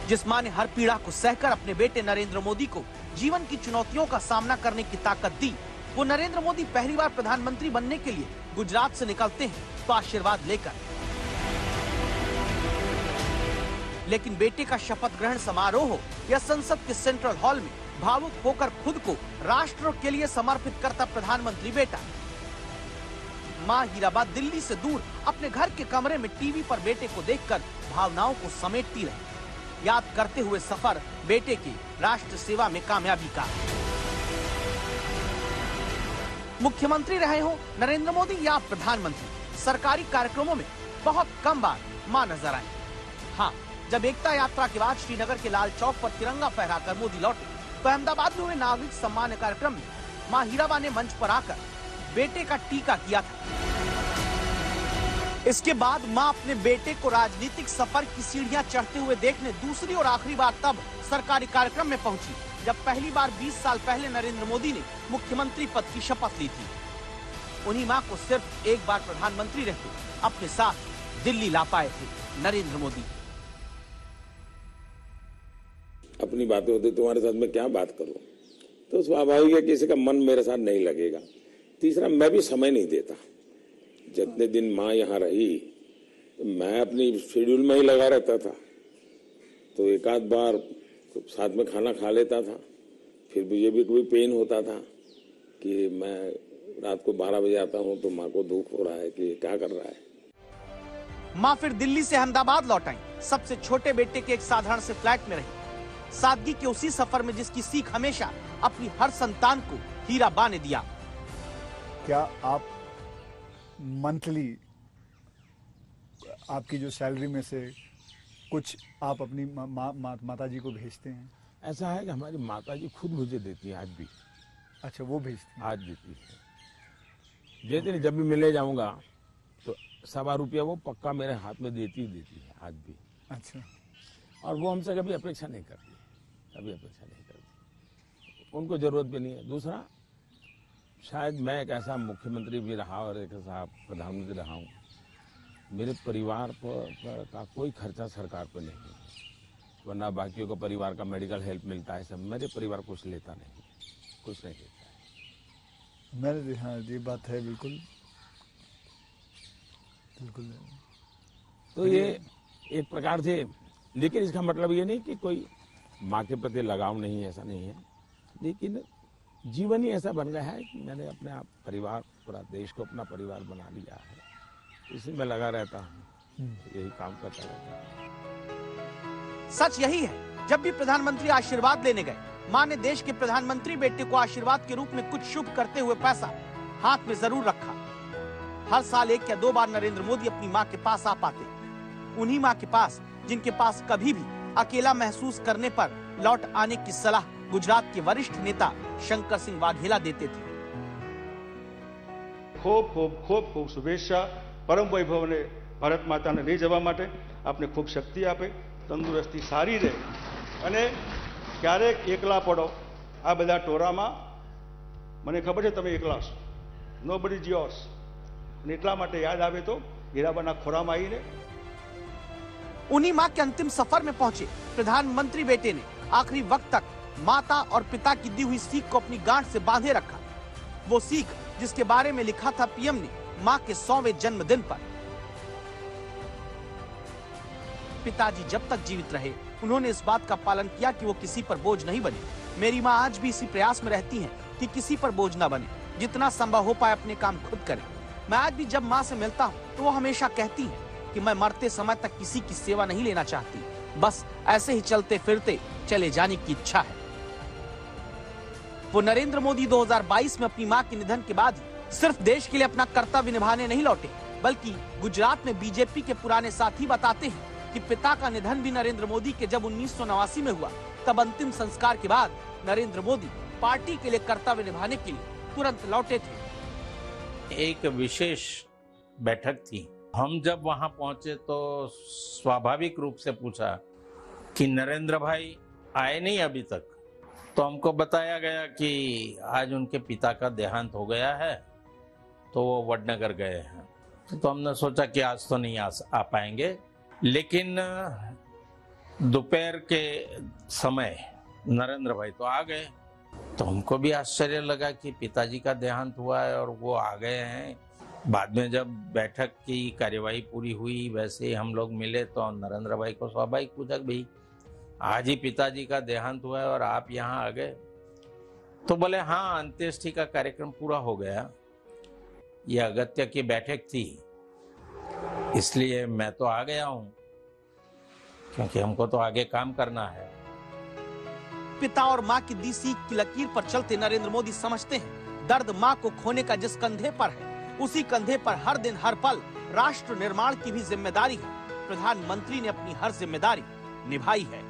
जिस मां ने हर पीड़ा को सहकर अपने बेटे नरेंद्र मोदी को जीवन की चुनौतियों का सामना करने की ताकत दी, वो नरेंद्र मोदी पहली बार प्रधानमंत्री बनने के लिए गुजरात से निकलते हैं तो आशीर्वाद लेकर। लेकिन बेटे का शपथ ग्रहण समारोह हो या संसद के सेंट्रल हॉल में भावुक होकर खुद को राष्ट्र के लिए समर्पित करता प्रधानमंत्री बेटा, मां हीराबा दिल्ली से दूर अपने घर के कमरे में टीवी पर बेटे को देखकर भावनाओं को समेटती रही, याद करते हुए सफर बेटे की राष्ट्र सेवा में कामयाबी का। मुख्यमंत्री रहे हो नरेंद्र मोदी या प्रधानमंत्री, सरकारी कार्यक्रमों में बहुत कम बार मां नजर आई। हाँ, जब एकता यात्रा के बाद श्रीनगर के लाल चौक पर तिरंगा फहराकर मोदी लौटे तो अहमदाबाद में हुए नागरिक सम्मान कार्यक्रम में मां हीराबा ने मंच पर आकर बेटे का टीका किया था। इसके बाद मां अपने बेटे को राजनीतिक सफर की सीढ़ियां चढ़ते हुए देखने दूसरी और आखिरी बार तब सरकारी कार्यक्रम में पहुंची जब पहली बार 20 साल पहले नरेंद्र मोदी ने मुख्यमंत्री पद की शपथ ली थी। उन्हीं मां को सिर्फ एक बार प्रधानमंत्री रहते अपने साथ दिल्ली ला पाए थे नरेंद्र मोदी। अपनी बातें होती तुम्हारे साथ मैं क्या बात करूं, तो स्वाभाविक है किसी का मन मेरे साथ नहीं लगेगा। तीसरा, मैं भी समय नहीं देता। जितने दिन माँ यहाँ रही मैं अपनी शेड्यूल में ही लगा रहता था, तो एक आध बार साथ में खाना खा लेता था। फिर मुझे भी कोई पेन होता था कि मैं रात को 12 बजे आता हूँ तो माँ को दुख हो रहा है कि क्या कर रहा है। माँ फिर दिल्ली से अहमदाबाद लौट आई, सबसे छोटे बेटे के एक साधारण से फ्लैट में रही, सादगी के उसी सफर में जिसकी सीख हमेशा अपनी हर संतान को हीराबा ने दिया। क्या आप मंथली आपकी जो सैलरी में से कुछ आप अपनी माता जी को भेजते हैं? ऐसा है कि हमारी माता जी खुद मुझे देती है आज भी। अच्छा, वो भेजती हैं? आज देती है। जब भी मिले जाऊंगा तो ₹1.25 वो पक्का मेरे हाथ में देती है आज भी। अच्छा। और वो हमसे कभी अपेक्षा नहीं करती, कभी अपेक्षा नहीं करती, उनको जरूरत भी नहीं है। दूसरा, शायद मैं एक ऐसा मुख्यमंत्री भी रहा और एक ऐसा प्रधानमंत्री रहा हूँ, मेरे परिवार पर का कोई खर्चा सरकार पर नहीं है, वरना बाकियों को परिवार का मेडिकल हेल्प मिलता है सब, मेरे परिवार कुछ लेता नहीं, कुछ नहीं लेता है। मैंने, हाँ ये बात है, बिल्कुल बिल्कुल। तो ये एक प्रकार से, लेकिन इसका मतलब ये नहीं कि कोई माँ के प्रति लगाव नहीं है, ऐसा नहीं है, लेकिन जीवन ही ऐसा बन गया है कि मैंने अपने आप परिवार, पूरा देश को अपना परिवार बना लिया है, इसी में लगा रहता हूँ, यही काम करता रहता हूँ। सच यही है, जब भी प्रधानमंत्री आशीर्वाद लेने गए, मां ने देश के प्रधानमंत्री बेटे को आशीर्वाद के रूप में कुछ शुभ करते हुए पैसा हाथ में जरूर रखा। हर साल 1 या 2 बार नरेंद्र मोदी अपनी मां के पास आ पाते, उन्हीं मां के पास जिनके पास कभी भी अकेला महसूस करने पर लौट आने की सलाह गुजरात के वरिष्ठ नेता शंकर सिंह वाघेला देते थे। खूब खूब खूब खूब शुभेच्छा। परम वैभव ने भारत माता ने ले जवा माटे आपने खूब शक्ति आपे, तंदुरस्ती सारी रहे, अने क्यारेक एकला पड़ो आ बधा टोरामां, मने खबर है तमे एकला छो, नोबडी इज योर्स, અને એટલા માટે યાદ આવે તો હીરાબાના ખોરામાં આવીને उन्हीं मां के अंतिम सफर में पहुंचे प्रधानमंत्री बेटे ने आखिरी वक्त तक माता और पिता की दी हुई सीख को अपनी गांठ से बांधे रखा। वो सीख जिसके बारे में लिखा था पीएम ने मां के 100वें जन्मदिन पर। पिताजी जब तक जीवित रहे उन्होंने इस बात का पालन किया कि वो किसी पर बोझ नहीं बने। मेरी मां आज भी इसी प्रयास में रहती हैं कि किसी पर बोझ न बने, जितना संभव हो पाए अपने काम खुद करें। मैं आज भी जब मां से मिलता हूं तो वो हमेशा कहती हैं कि मैं मरते समय तक किसी की सेवा नहीं लेना चाहती, बस ऐसे ही चलते फिरते चले जाने की इच्छा है। वो नरेंद्र मोदी 2022 में अपनी मां के निधन के बाद सिर्फ देश के लिए अपना कर्तव्य निभाने नहीं लौटे, बल्कि गुजरात में बीजेपी के पुराने साथी बताते हैं कि पिता का निधन भी नरेंद्र मोदी के जब 1989 में हुआ, तब अंतिम संस्कार के बाद नरेंद्र मोदी पार्टी के लिए कर्तव्य निभाने के लिए तुरंत लौटे थे। एक विशेष बैठक थी, हम जब वहां पहुंचे तो स्वाभाविक रूप से पूछा कि नरेंद्र भाई आए नहीं अभी तक, तो हमको बताया गया कि आज उनके पिता का देहांत हो गया है, तो वो वडनगर गए हैं। तो हमने सोचा कि आज तो नहीं आ पाएंगे, लेकिन दोपहर के समय नरेंद्र भाई तो आ गए, तो हमको भी आश्चर्य लगा कि पिताजी का देहांत हुआ है और वो आ गए हैं। बाद में जब बैठक की कार्यवाही पूरी हुई, वैसे ही हम लोग मिले तो नरेंद्र भाई को स्वाभाविक पूछा, भाई आज ही पिताजी का देहांत हुआ है और आप यहाँ आ गए? तो बोले हाँ, अंत्येष्टि का कार्यक्रम पूरा हो गया, ये अगत्य की बैठक थी इसलिए मैं तो आ गया हूं, क्योंकि हमको तो आगे काम करना है। पिता और माँ की दी सीख की लकीर पर चलते नरेंद्र मोदी समझते हैं दर्द माँ को खोने का जिस कंधे पर है, उसी कंधे पर हर दिन हर पल राष्ट्र निर्माण की भी जिम्मेदारी है। प्रधानमंत्री ने अपनी हर जिम्मेदारी निभाई है।